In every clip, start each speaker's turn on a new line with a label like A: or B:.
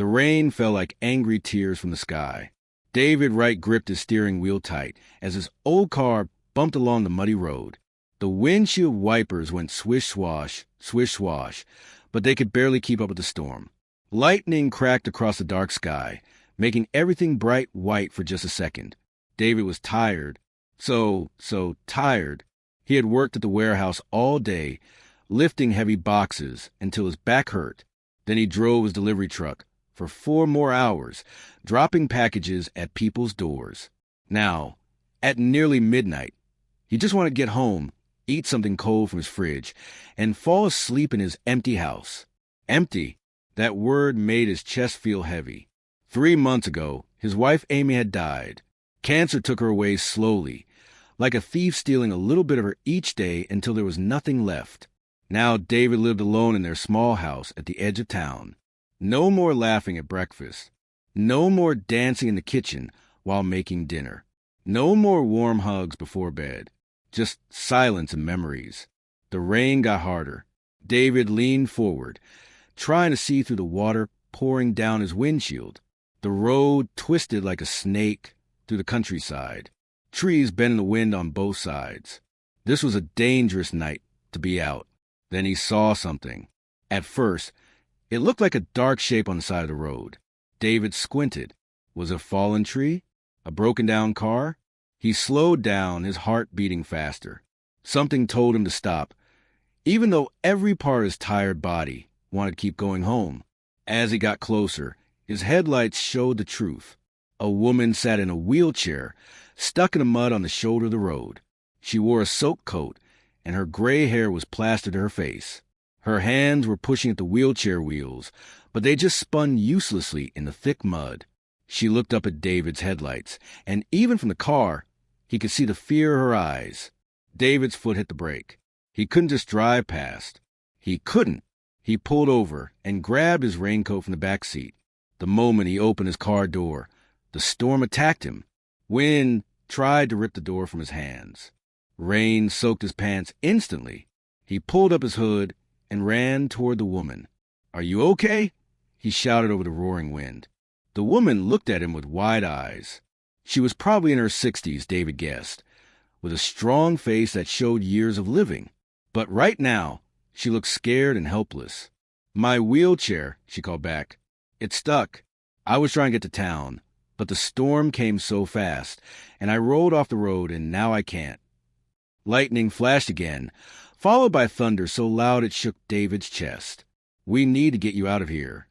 A: The rain fell like angry tears from the sky. David Wright gripped his steering wheel tight as his old car bumped along the muddy road. The windshield wipers went swish-swash, swish-swash, but they could barely keep up with the storm. Lightning cracked across the dark sky, making everything bright white for just a second. David was tired, so tired. He had worked at the warehouse all day, lifting heavy boxes until his back hurt. Then he drove his delivery truck for 4 more hours, dropping packages at people's doors. Now, at nearly midnight, he just wanted to get home, eat something cold from his fridge, and fall asleep in his empty house. Empty. That word made his chest feel heavy. 3 months ago, his wife Amy had died. Cancer took her away slowly, like a thief stealing a little bit of her each day until there was nothing left. Now David lived alone in their small house at the edge of town. No more laughing at breakfast. No more dancing in the kitchen while making dinner. No more warm hugs before bed. Just silence and memories. The rain got harder. David leaned forward, trying to see through the water pouring down his windshield. The road twisted like a snake through the countryside. Trees bent in the wind on both sides. This was a dangerous night to be out. Then he saw something. At first, it looked like a dark shape on the side of the road. David squinted. Was it a fallen tree? A broken-down car? He slowed down, his heart beating faster. Something told him to stop, even though every part of his tired body wanted to keep going home. As he got closer, his headlights showed the truth. A woman sat in a wheelchair, stuck in the mud on the shoulder of the road. She wore a soaked coat, and her gray hair was plastered to her face. Her hands were pushing at the wheelchair wheels, but they just spun uselessly in the thick mud. She looked up at David's headlights, and even from the car, he could see the fear in her eyes. David's foot hit the brake. He couldn't just drive past. He couldn't. He pulled over and grabbed his raincoat from the back seat. The moment he opened his car door, the storm attacked him. Wind tried to rip the door from his hands. Rain soaked his pants instantly. He pulled up his hood and ran toward the woman. "Are you okay?" he shouted over the roaring wind. The woman looked at him with wide eyes. She was probably in her 60s, David guessed, with a strong face that showed years of living. But right now, she looked scared and helpless. "My wheelchair," she called back. "It's stuck. I was trying to get to town, but the storm came so fast, and I rolled off the road, and now I can't." Lightning flashed again, followed by thunder so loud it shook David's chest. "We need to get you out of here,"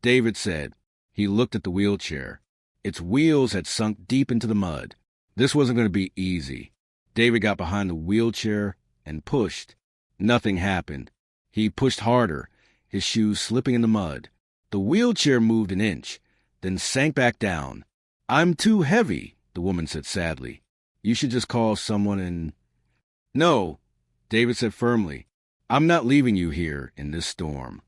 A: David said. He looked at the wheelchair. Its wheels had sunk deep into the mud. This wasn't going to be easy. David got behind the wheelchair and pushed. Nothing happened. He pushed harder, his shoes slipping in the mud. The wheelchair moved an inch, then sank back down. "I'm too heavy," the woman said sadly. "You should just call someone and—" "No," David said firmly. "I'm not leaving you here in this storm."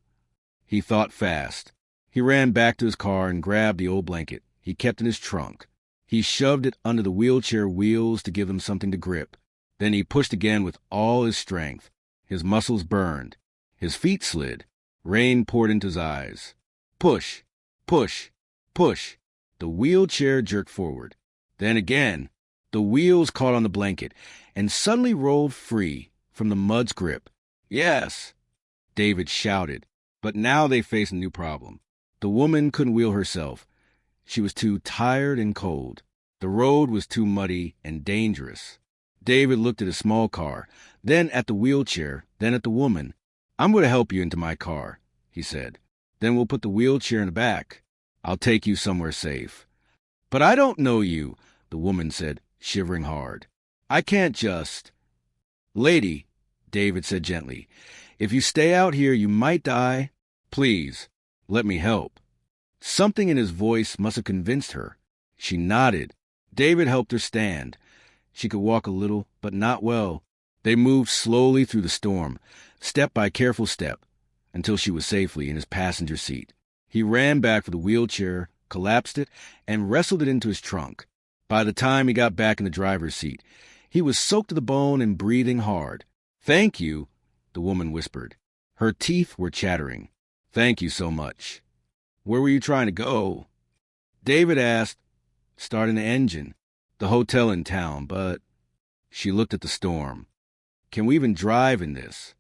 A: He thought fast. He ran back to his car and grabbed the old blanket he kept in his trunk. He shoved it under the wheelchair wheels to give them something to grip. Then he pushed again with all his strength. His muscles burned. His feet slid. Rain poured into his eyes. Push, push, push. The wheelchair jerked forward. Then again, the wheels caught on the blanket and suddenly rolled free from the mud's grip. "Yes," David shouted. But now they faced a new problem. The woman couldn't wheel herself. She was too tired and cold. The road was too muddy and dangerous. David looked at his small car, then at the wheelchair, then at the woman. "I'm going to help you into my car," he said. "Then we'll put the wheelchair in the back. I'll take you somewhere safe." "But I don't know you," the woman said, shivering hard. "I can't just—" "Lady," David said gently, "if you stay out here, you might die. Please, let me help." Something in his voice must have convinced her. She nodded. David helped her stand. She could walk a little, but not well. They moved slowly through the storm, step by careful step, until she was safely in his passenger seat. He ran back for the wheelchair, collapsed it, and wrestled it into his trunk. By the time he got back in the driver's seat, he was soaked to the bone and breathing hard. "Thank you," the woman whispered. Her teeth were chattering. "Thank you so much." Where were you trying to go? David asked, starting the engine. The hotel in town, but... She looked at the storm. Can we even drive in this?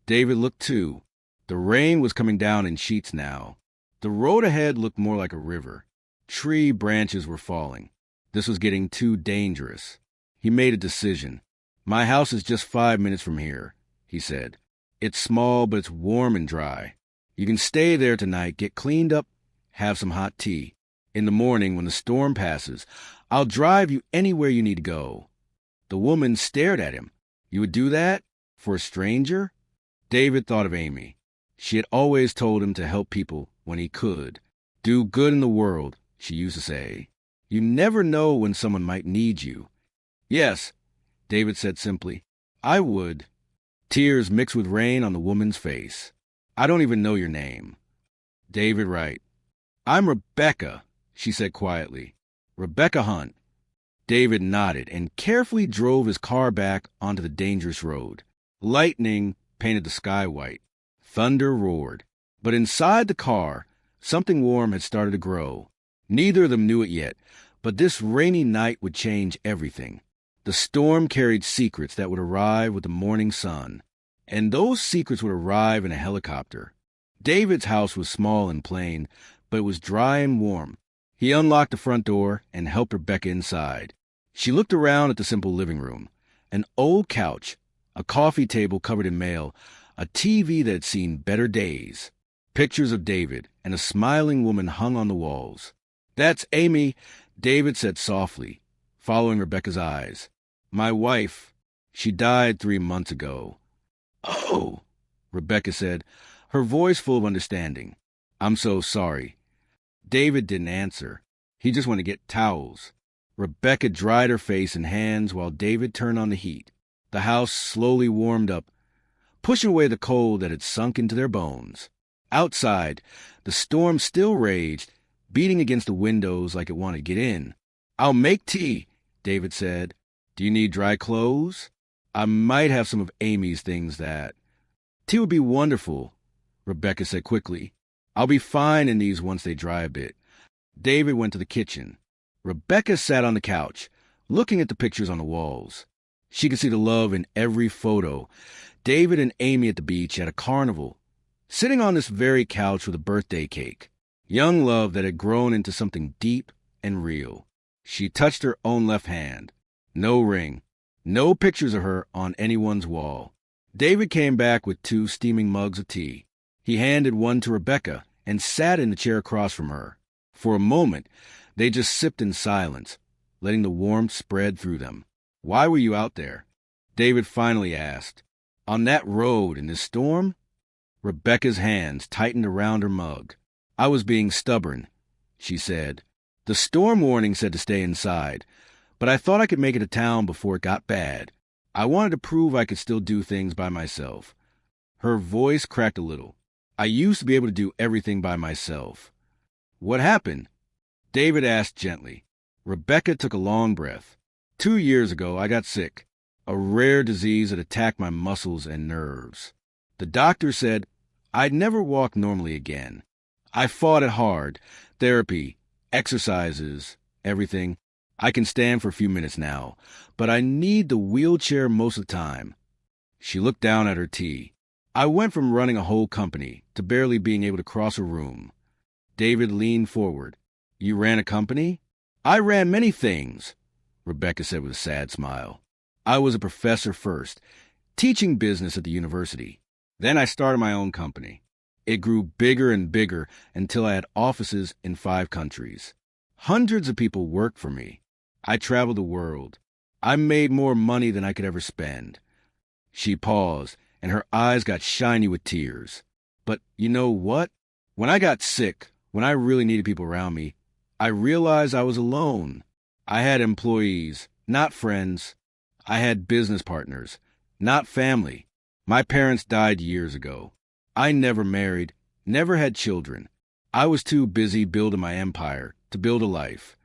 A: David looked too. The rain was coming down in sheets now. The road ahead looked more like a river. Tree branches were falling. This was getting too dangerous. He made a decision. My house is just 5 minutes from here, he said. It's small, but it's warm and dry. You can stay there tonight, get cleaned up, have some hot tea. In the morning, when the storm passes, I'll drive you anywhere you need to go. The woman stared at him. You would do that? For a stranger? David thought of Amy. She had always told him to help people when he could. Do good in the world, she used to say. You never know when someone might need you. Yes, David said simply. I would. Tears mixed with rain on the woman's face. I don't even know your name. David Wright. I'm Rebecca, she said quietly. Rebecca Hunt. David nodded and carefully drove his car back onto the dangerous road. Lightning painted the sky white. Thunder roared. But inside the car, something warm had started to grow. Neither of them knew it yet, but this rainy night would change everything. The storm carried secrets that would arrive with the morning sun, and those secrets would arrive in a helicopter. David's house was small and plain, but it was dry and warm. He unlocked the front door and helped Rebecca inside. She looked around at the simple living room. An old couch, a coffee table covered in mail, a TV that had seen better days. Pictures of David and a smiling woman hung on the walls. That's Amy, David said softly, following Rebecca's eyes. My wife. She died 3 months ago. Oh, Rebecca said, her voice full of understanding. I'm so sorry. David didn't answer. He just went to get towels. Rebecca dried her face and hands while David turned on the heat. The house slowly warmed up, pushing away the cold that had sunk into their bones. Outside, the storm still raged, beating against the windows like it wanted to get in. I'll make tea, David said. Do you need dry clothes? I might have some of Amy's things that... Tea would be wonderful, Rebecca said quickly. I'll be fine in these once they dry a bit. David went to the kitchen. Rebecca sat on the couch, looking at the pictures on the walls. She could see the love in every photo. David and Amy at the beach at a carnival, sitting on this very couch with a birthday cake. Young love that had grown into something deep and real. She touched her own left hand. No ring. No pictures of her on anyone's wall. David came back with 2 steaming mugs of tea. He handed one to Rebecca and sat in the chair across from her. For a moment, they just sipped in silence, letting the warmth spread through them. Why were you out there? David finally asked. On that road in this storm? Rebecca's hands tightened around her mug. I was being stubborn, she said. The storm warning said to stay inside, but I thought I could make it to town before it got bad. I wanted to prove I could still do things by myself. Her voice cracked a little. I used to be able to do everything by myself. What happened? David asked gently. Rebecca took a long breath. 2 years ago, I got sick. A rare disease that attacked my muscles and nerves. The doctor said I'd never walk normally again. I fought it hard. Therapy, exercises, everything. I can stand for a few minutes now, but I need the wheelchair most of the time. She looked down at her tea. I went from running a whole company to barely being able to cross a room. David leaned forward. You ran a company? I ran many things, Rebecca said with a sad smile. I was a professor first, teaching business at the university. Then I started my own company. It grew bigger and bigger until I had offices in 5 countries. Hundreds of people worked for me. I traveled the world. I made more money than I could ever spend. She paused, and her eyes got shiny with tears. But you know what? When I got sick, when I really needed people around me, I realized I was alone. I had employees, not friends. I had business partners, not family. My parents died years ago. I never married, never had children. I was too busy building my empire to build a life.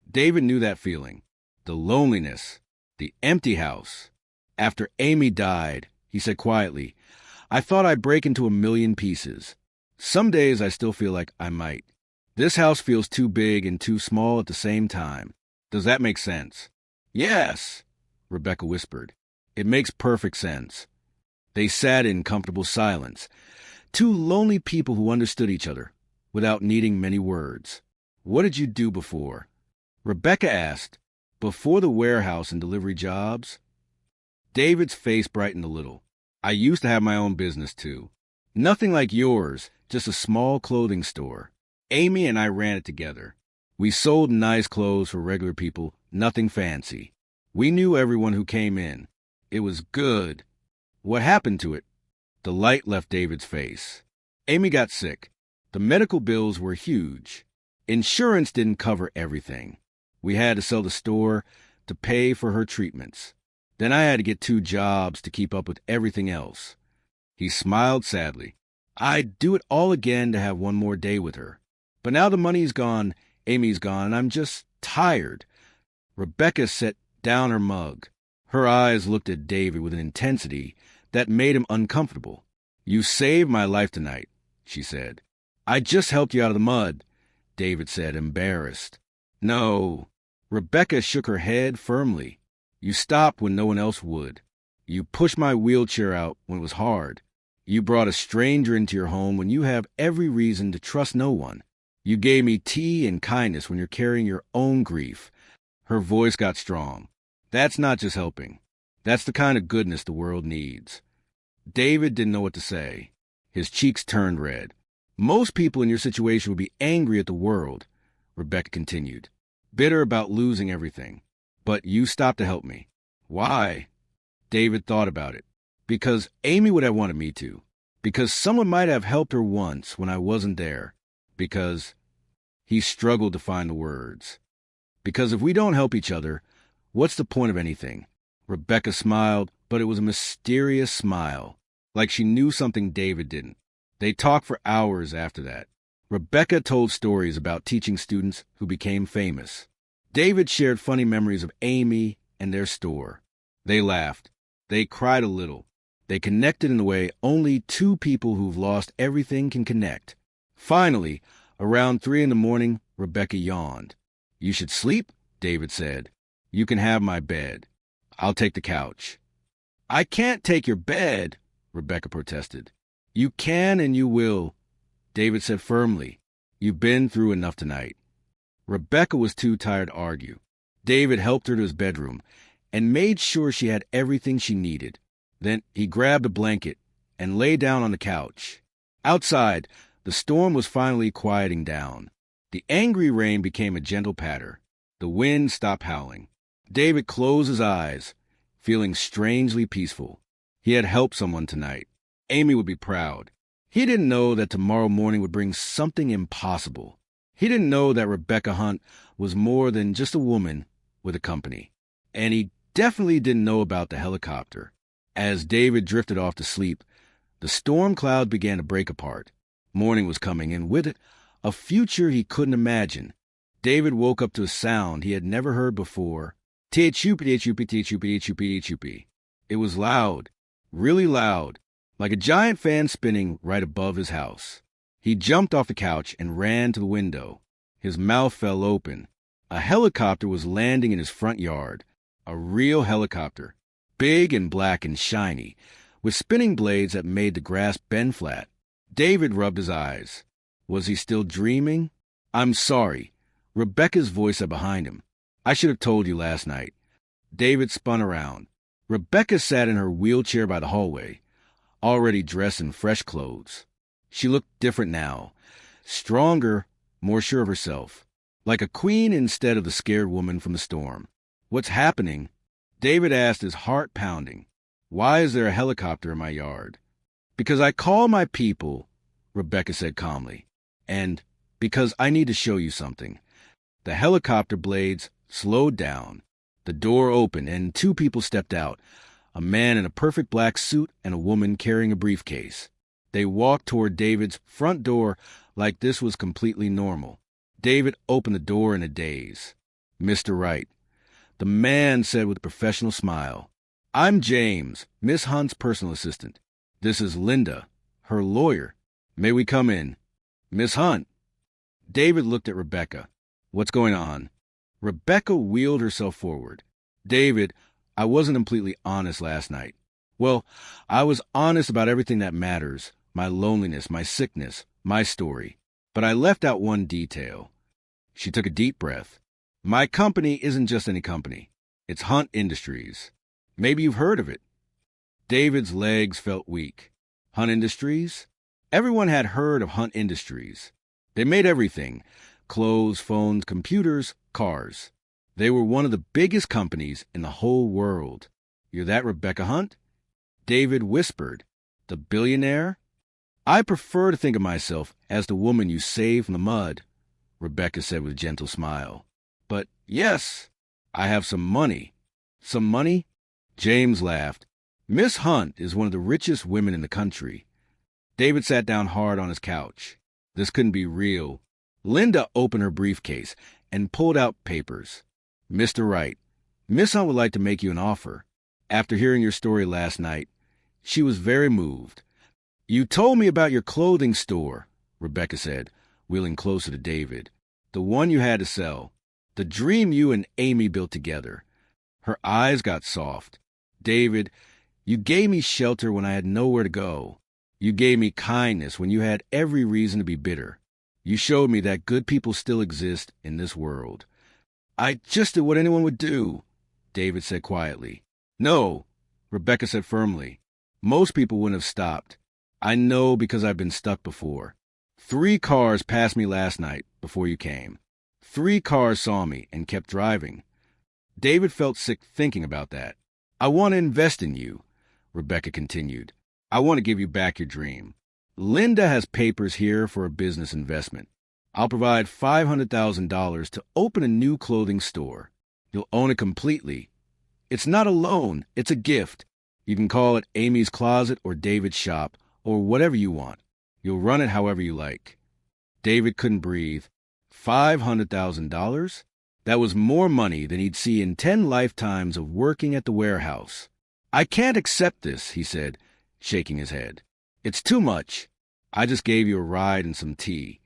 A: David knew that feeling, the loneliness, the empty house. After Amy died, he said quietly, I thought I'd break into 1,000,000 pieces. Some days I still feel like I might. This house feels too big and too small at the same time. Does that make sense? Yes, Rebecca whispered. It makes perfect sense. They sat in comfortable silence, two lonely people who understood each other without needing many words. What did you do before? Rebecca asked. Before the warehouse and delivery jobs? David's face brightened a little. I used to have my own business, too. Nothing like yours, just a small clothing store. Amy and I ran it together. We sold nice clothes for regular people, nothing fancy. We knew everyone who came in. It was good. What happened to it? The light left David's face. Amy got sick. The medical bills were huge. Insurance didn't cover everything. We had to sell the store to pay for her treatments. Then I had to get 2 jobs to keep up with everything else. He smiled sadly. I'd do it all again to have one more day with her. But now the money's gone, Amy's gone, and I'm just tired. Rebecca set down her mug. Her eyes looked at David with an intensity that made him uncomfortable. You saved my life tonight, she said. I just helped you out of the mud, David said, embarrassed. No. Rebecca shook her head firmly. You stopped when no one else would. You pushed my wheelchair out when it was hard. You brought a stranger into your home when you have every reason to trust no one. You gave me tea and kindness when you're carrying your own grief. Her voice got strong. That's not just helping. That's the kind of goodness the world needs. David didn't know what to say. His cheeks turned red. Most people in your situation would be angry at the world, Rebecca continued, bitter about losing everything. But you stopped to help me. Why? David thought about it. Because Amy would have wanted me to. Because someone might have helped her once when I wasn't there. Because he struggled to find the words. Because if we don't help each other, what's the point of anything? Rebecca smiled, but it was a mysterious smile, like she knew something David didn't. They talked for hours after that. Rebecca told stories about teaching students who became famous. David shared funny memories of Amy and their store. They laughed. They cried a little. They connected in a way only 2 people who've lost everything can connect. Finally, around 3 a.m, Rebecca yawned. You should sleep, David said. You can have my bed. I'll take the couch. I can't take your bed, Rebecca protested. You can and you will, David said firmly. You've been through enough tonight. Rebecca was too tired to argue. David helped her to his bedroom and made sure she had everything she needed. Then he grabbed a blanket and lay down on the couch. Outside, the storm was finally quieting down. The angry rain became a gentle patter. The wind stopped howling. David closed his eyes, feeling strangely peaceful. He had helped someone tonight. Amy would be proud. He didn't know that tomorrow morning would bring something impossible. He didn't know that Rebecca Hunt was more than just a woman with a company. And he definitely didn't know about the helicopter. As David drifted off to sleep, the storm cloud began to break apart. Morning was coming, and with it, a future he couldn't imagine. David woke up to a sound he had never heard before. Tee-choopy-tee-choopy-tee-choopy-tee-choopy. It was loud, really loud, like a giant fan spinning right above his house. He jumped off the couch and ran to the window. His mouth fell open. A helicopter was landing in his front yard. A real helicopter, big and black and shiny, with spinning blades that made the grass bend flat. David rubbed his eyes. Was he still dreaming? I'm sorry. Rebecca's voice said behind him. I should have told you last night. David spun around. Rebecca sat in her wheelchair by the hallway, already dressed in fresh clothes. She looked different now, stronger, more sure of herself, like a queen instead of the scared woman from the storm. What's happening? David asked, his heart pounding. Why is there a helicopter in my yard? Because I call my people, Rebecca said calmly, and because I need to show you something. The helicopter blades slowed down. The door opened, and 2 people stepped out, a man in a perfect black suit and a woman carrying a briefcase. They walked toward David's front door like this was completely normal. David opened the door in a daze. Mr. Wright, the man said with a professional smile. I'm James, Miss Hunt's personal assistant. This is Linda, her lawyer. May we come in? Miss Hunt. David looked at Rebecca. What's going on? Rebecca wheeled herself forward. David, I wasn't completely honest last night. Well, I was honest about everything that matters, my loneliness, my sickness, my story. But I left out one detail. She took a deep breath. My company isn't just any company. It's Hunt Industries. Maybe you've heard of it. David's legs felt weak. Hunt Industries? Everyone had heard of Hunt Industries. They made everything: clothes, phones, computers, cars. They were one of the biggest companies in the whole world. You're that Rebecca Hunt? David whispered. The billionaire? I prefer to think of myself as the woman you saved from the mud, Rebecca said with a gentle smile. But yes, I have some money. Some money? James laughed. Miss Hunt is one of the richest women in the country. David sat down hard on his couch. This couldn't be real. Linda opened her briefcase and pulled out papers. Mr. Wright, Miss Hunt would like to make you an offer. After hearing your story last night, she was very moved. You told me about your clothing store, Rebecca said, wheeling closer to David. The one you had to sell. The dream you and Amy built together. Her eyes got soft. David, you gave me shelter when I had nowhere to go. You gave me kindness when you had every reason to be bitter. You showed me that good people still exist in this world. I just did what anyone would do, David said quietly. No, Rebecca said firmly. Most people wouldn't have stopped. I know because I've been stuck before. 3 cars passed me last night before you came. 3 cars saw me and kept driving. David felt sick thinking about that. I want to invest in you, Rebecca continued. I want to give you back your dream. Linda has papers here for a business investment. I'll provide $500,000 to open a new clothing store. You'll own it completely. It's not a loan, it's a gift. You can call it Amy's Closet or David's Shop or whatever you want. You'll run it however you like. David couldn't breathe. $500,000? That was more money than he'd see in 10 lifetimes of working at the warehouse. I can't accept this, he said, shaking his head. It's too much. I just gave you a ride and some tea.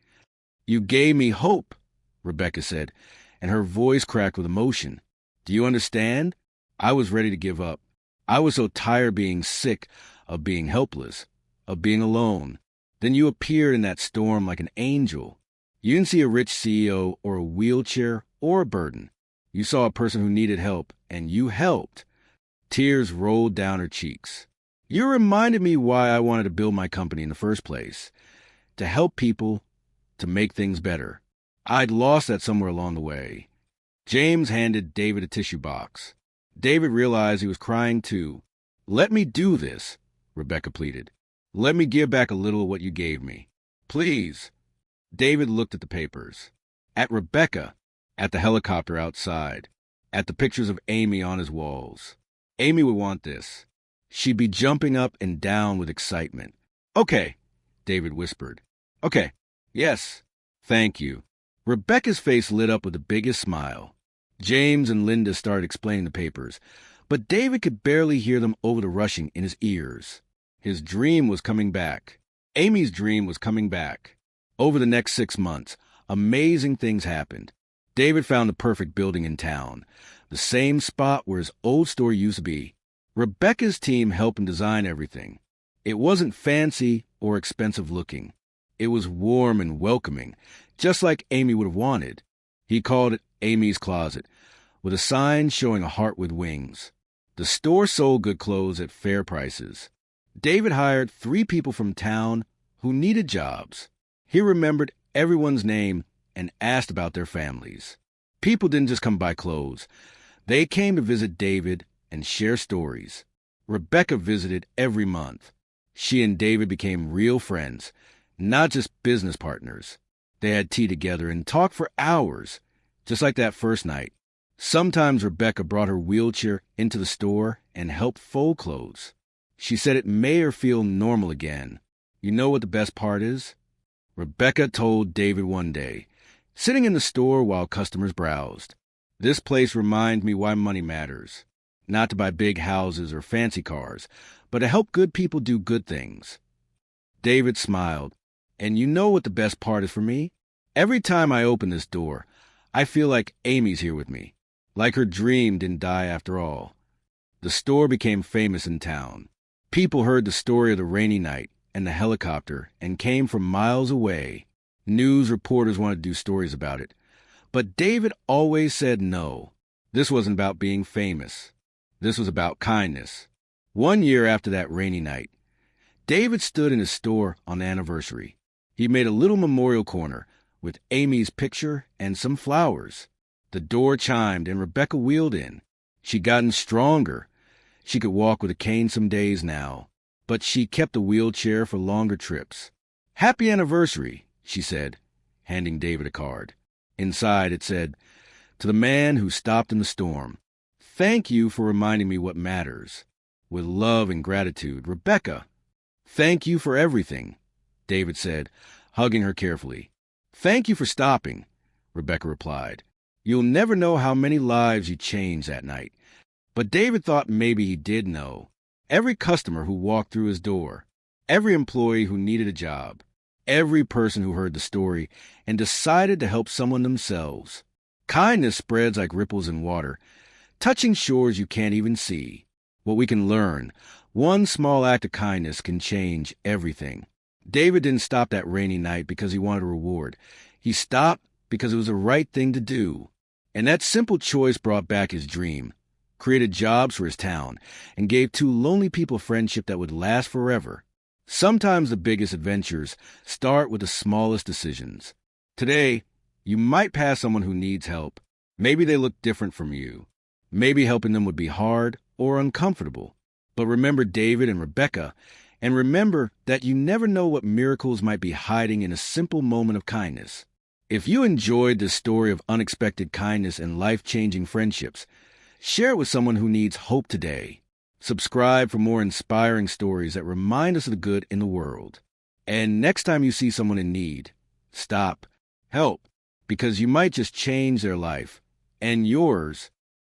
A: You gave me hope, Rebecca said, and her voice cracked with emotion. Do you understand? I was ready to give up. I was so tired of being sick, of being helpless, of being alone. Then you appeared in that storm like an angel. You didn't see a rich CEO or a wheelchair or a burden. You saw a person who needed help, and you helped. Tears rolled down her cheeks. You reminded me why I wanted to build my company in the first place. To help people, to make things better. I'd lost that somewhere along the way. James handed David a tissue box. David realized he was crying too. Let me do this, Rebecca pleaded. Let me give back a little of what you gave me. Please. David looked at the papers. At Rebecca. At the helicopter outside. At the pictures of Amy on his walls. Amy would want this. She'd be jumping up and down with excitement. Okay, David whispered. Okay, yes, thank you. Rebecca's face lit up with the biggest smile. James and Linda started explaining the papers, but David could barely hear them over the rushing in his ears. His dream was coming back. Amy's dream was coming back. Over the next 6 months, amazing things happened. David found the perfect building in town, the same spot where his old store used to be. Rebecca's team helped him design everything. It wasn't fancy or expensive looking. It was warm and welcoming, just like Amy would have wanted. He called it Amy's Closet, with a sign showing a heart with wings. The store sold good clothes at fair prices. David hired 3 people from town who needed jobs. He remembered everyone's name and asked about their families. People didn't just come buy clothes. They came to visit David and share stories. Rebecca visited every month. She and David became real friends, not just business partners. They had tea together and talked for hours, just like that first night. Sometimes Rebecca brought her wheelchair into the store and helped fold clothes. She said it made her feel normal again. You know what the best part is? Rebecca told David one day, sitting in the store while customers browsed, "This place reminds me why money matters. Not to buy big houses or fancy cars, but to help good people do good things." David smiled. And you know what the best part is for me? Every time I open this door, I feel like Amy's here with me, like her dream didn't die after all. The store became famous in town. People heard the story of the rainy night and the helicopter and came from miles away. News reporters wanted to do stories about it. But David always said no. This wasn't about being famous. This was about kindness. One year after that rainy night, David stood in his store on the anniversary. He made a little memorial corner with Amy's picture and some flowers. The door chimed and Rebecca wheeled in. She'd gotten stronger. She could walk with a cane some days now, but she kept a wheelchair for longer trips. "Happy anniversary," she said, handing David a card. Inside it said, "To the man who stopped in the storm, thank you for reminding me what matters. With love and gratitude, Rebecca." "Thank you for everything," David said, hugging her carefully. "Thank you for stopping," Rebecca replied. "You'll never know how many lives you changed that night." But David thought maybe he did know. Every customer who walked through his door, every employee who needed a job, every person who heard the story and decided to help someone themselves. Kindness spreads like ripples in water, touching shores you can't even see. What we can learn, one small act of kindness can change everything. David didn't stop that rainy night because he wanted a reward. He stopped because it was the right thing to do. And that simple choice brought back his dream, created jobs for his town, and gave two lonely people friendship that would last forever. Sometimes the biggest adventures start with the smallest decisions. Today, you might pass someone who needs help. Maybe they look different from you. Maybe helping them would be hard or uncomfortable. But remember David and Rebecca, and remember that you never know what miracles might be hiding in a simple moment of kindness. If you enjoyed this story of unexpected kindness and life-changing friendships, share it with someone who needs hope today. Subscribe for more inspiring stories that remind us of the good in the world. And next time you see someone in need, stop, help, because you might just change their life and yours